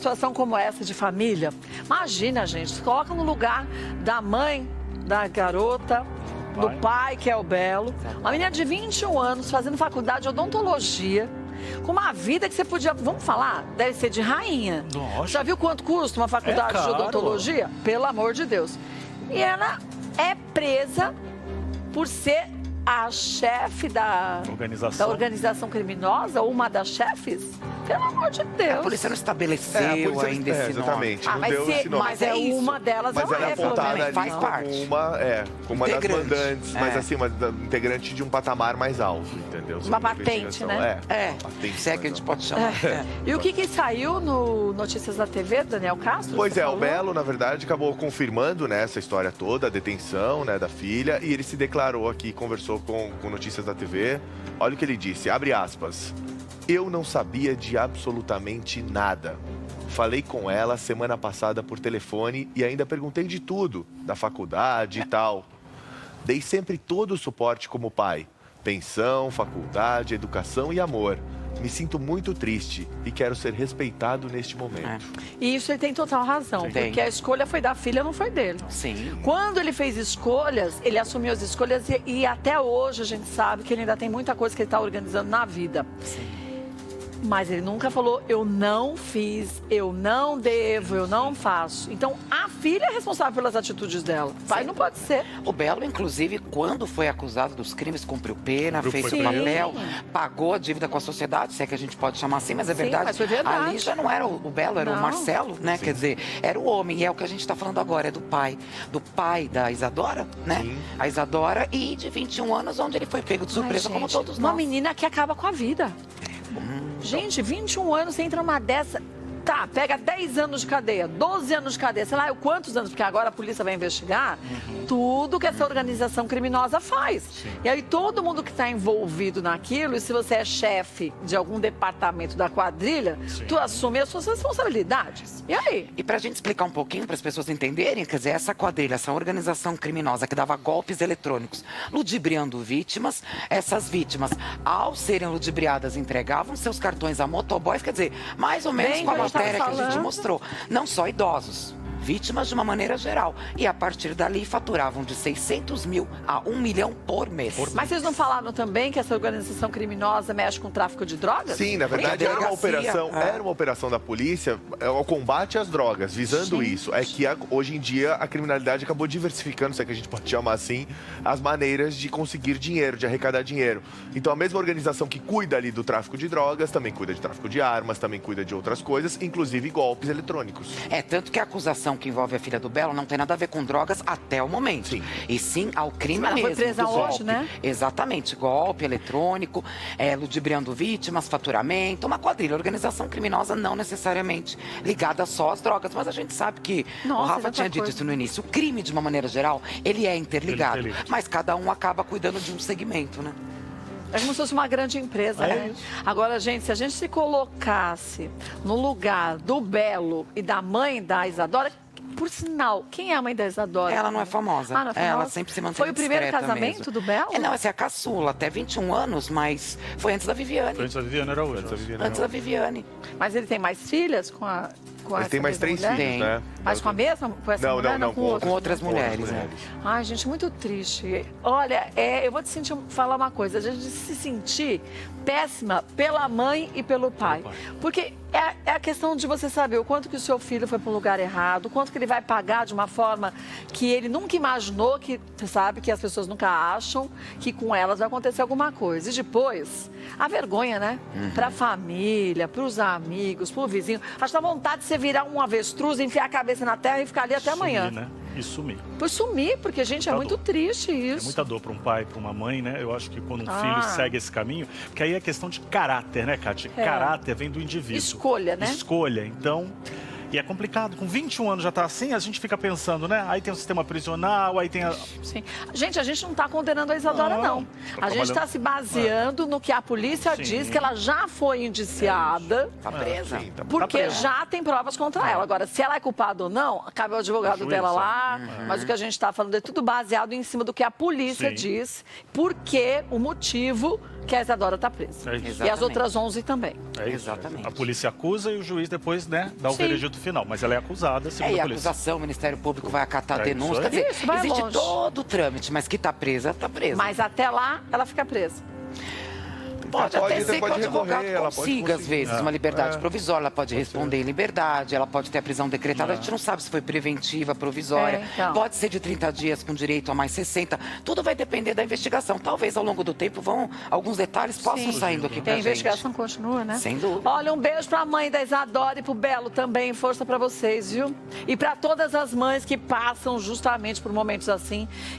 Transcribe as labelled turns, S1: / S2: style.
S1: Situação como essa de família, imagina, gente, se coloca no lugar da mãe da garota, do pai, que é o Belo, uma menina de 21 anos fazendo faculdade de odontologia, com uma vida que você podia, vamos falar, deve ser de rainha.
S2: Nossa.
S1: Já viu quanto custa uma faculdade de odontologia? Pelo amor de Deus. E ela é presa por ser a chefe da organização criminosa, ou uma das chefes. Pelo amor de Deus.
S3: A polícia não estabeleceu ainda esse
S4: exatamente,
S3: nome.
S4: não deu esse nome.
S1: Mas é uma delas,
S4: mas ela é apontada ali
S3: faz parte.
S4: como uma das mandantes, mas assim, uma integrante de um patamar mais alto, entendeu?
S1: Uma patente, né?
S3: Se é que a gente pode chamar.
S1: E o que saiu no Notícias da TV, Daniel Castro?
S4: Pois é, o Belo, na verdade, acabou confirmando, né, essa história toda, a detenção, né, da filha, e ele se declarou aqui, conversou com Notícias da TV. Olha o que ele disse, abre aspas. Eu não sabia de absolutamente nada. Falei com ela semana passada por telefone e ainda perguntei de tudo, da faculdade e tal. Dei sempre todo o suporte como pai. Pensão, faculdade, educação e amor. Me sinto muito triste e quero ser respeitado neste momento.
S1: E isso ele tem total razão, porque a escolha foi da filha, não foi dele.
S3: Sim.
S1: Quando ele fez escolhas, ele assumiu as escolhas e até hoje a gente sabe que ele ainda tem muita coisa que ele está organizando na vida.
S3: Sim.
S1: Mas ele nunca falou, eu não fiz, eu não devo, eu não faço. Então, a filha é responsável pelas atitudes dela. O pai não pode ser.
S3: O Belo, inclusive, quando foi acusado dos crimes, cumpriu pena, fez o papel, pagou a dívida com a sociedade, se é que a gente pode chamar assim, mas é verdade.
S1: Mas foi verdade.
S3: Ali já não era o Belo, era o Marcelo, né? Quer dizer, era o homem, e é o que a gente está falando agora, é do pai da Isadora, né?
S4: Sim.
S3: A Isadora, e de 21 anos, onde ele foi pego de surpresa, como todos nós.
S1: Uma menina que acaba com a vida. Gente, 21 anos, você entra numa dessa... Tá, pega 10 anos de cadeia, 12 anos de cadeia, sei lá, quantos anos, porque agora a polícia vai investigar tudo que essa organização criminosa faz. E aí todo mundo que está envolvido naquilo, e se você é chefe de algum departamento da quadrilha, tu assume as suas responsabilidades. E aí?
S3: E pra gente explicar um pouquinho, para as pessoas entenderem, quer dizer, essa quadrilha, essa organização criminosa que dava golpes eletrônicos, ludibriando vítimas, essas vítimas, ao serem ludibriadas, entregavam seus cartões a motoboys, quer dizer, mais ou menos com a matéria que a gente mostrou. Não só idosos, vítimas de uma maneira geral. E a partir dali faturavam de 600 mil a 1 milhão por mês.
S1: Mas vocês não falaram também que essa organização criminosa mexe com o tráfico de drogas?
S4: Sim, na verdade era uma operação da polícia ao combate às drogas, visando isso. É que hoje em dia a criminalidade acabou diversificando, se é que a gente pode chamar assim, as maneiras de conseguir dinheiro, de arrecadar dinheiro. Então a mesma organização que cuida ali do tráfico de drogas, também cuida de tráfico de armas, também cuida de outras coisas, inclusive golpes eletrônicos.
S3: Tanto que a acusação que envolve a filha do Belo não tem nada a ver com drogas até o momento.
S4: Sim.
S3: E sim ao crime mesmo.
S1: Ela foi presa hoje, né?
S3: Exatamente. Golpe eletrônico, ludibriando vítimas, faturamento, uma quadrilha, organização criminosa não necessariamente ligada só às drogas. Mas a gente sabe que, o Rafa tinha dito isso no início, o crime, de uma maneira geral, ele é interligado. Mas cada um acaba cuidando de um segmento, né?
S1: É como se fosse uma grande empresa, né? Agora, gente, se a gente se colocasse no lugar do Belo e da mãe da Isadora, por sinal, quem é a mãe da Isadora?
S3: Ela não é famosa.
S1: Não é famosa?
S3: Ela sempre se mantém
S1: Foi o primeiro casamento
S3: mesmo.
S1: do Belo?
S3: Não, essa é a caçula, até 21 anos, mas foi antes da Viviane.
S2: Foi antes da Viviane, era hoje.
S3: Antes da Viviane.
S1: Mas ele tem mais filhas com
S4: Ele tem mais 3
S1: mulher?
S4: filhos, né?
S1: Mas com a mesma? Com essa mulher?
S4: Não,
S1: Com outra?
S3: Com outras mulheres, né?
S1: Ai, gente, muito triste. Olha, eu vou falar uma coisa. A gente se sentir péssima pela mãe e pelo pai. Porque é a questão de você saber o quanto que o seu filho foi para um lugar errado, o quanto que ele vai pagar de uma forma que ele nunca imaginou, que você sabe que as pessoas nunca acham que com elas vai acontecer alguma coisa. E depois, a vergonha, né? Pra família, pros amigos, pro vizinho. Acho que dá vontade de você virar um avestruz, enfiar a cabeça na terra e ficar ali até amanhã.
S2: Né? E sumir.
S1: Por sumir, porque, gente, é muito triste isso.
S2: É muita dor para um pai, para uma mãe, né? Eu acho que quando um filho segue esse caminho, porque aí é questão de caráter, né, Kátia? Caráter vem do indivíduo.
S1: Escolha, né?
S2: Escolha. Então, E é complicado. Com 21 anos já tá assim, a gente fica pensando, né? Aí tem o sistema prisional, aí tem a...
S1: Sim. Gente, a gente não está condenando a Isadora, não. A gente está se baseando no que a polícia
S2: Sim.
S1: diz, que ela já foi indiciada,
S3: Tá presa.
S4: Sim, tá
S1: porque
S2: presa.
S1: já tem provas contra ela. Agora, se ela é culpada ou não, cabe ao advogado
S2: Juiz,
S1: dela
S2: é.
S1: lá. Mas o que a gente está falando é tudo baseado em cima do que a polícia
S2: Sim.
S1: diz, porque o motivo que a Isadora está presa.
S2: É isso.
S1: E as
S3: Exatamente.
S1: outras 11 também.
S2: É isso.
S3: Exatamente.
S2: A polícia acusa e o juiz depois, né, dá o
S1: Sim.
S2: veredito final. Mas ela é acusada, segundo
S3: E
S2: a
S3: a
S2: polícia.
S3: acusação, o Ministério Público vai acatar a
S2: É
S3: denúncia.
S2: isso aí.
S3: Quer dizer,
S1: Isso, vai
S3: existe
S1: longe.
S3: todo o trâmite, mas que tá presa, tá presa.
S1: Mas até lá, ela fica presa.
S3: Pode
S4: Ela
S3: até
S4: pode-
S3: ser que o
S4: pode
S3: advogado
S4: recorrer, ela pode
S3: consiga, às
S4: conseguir.
S3: vezes, uma liberdade provisória. Ela pode responder em liberdade, ela pode ter a prisão decretada. A gente não sabe se foi preventiva, provisória.
S1: É, então.
S3: Pode ser de 30 dias com direito a mais 60. Tudo vai depender da investigação. Talvez, ao longo do tempo, alguns detalhes possam
S1: Sim.
S3: saindo aqui
S1: E
S3: pra
S1: a
S3: gente.
S1: investigação continua, né?
S3: Sem dúvida.
S1: Olha, um beijo pra mãe da Isadora e pro Belo também. Força pra vocês, viu? E pra todas as mães que passam justamente por momentos assim.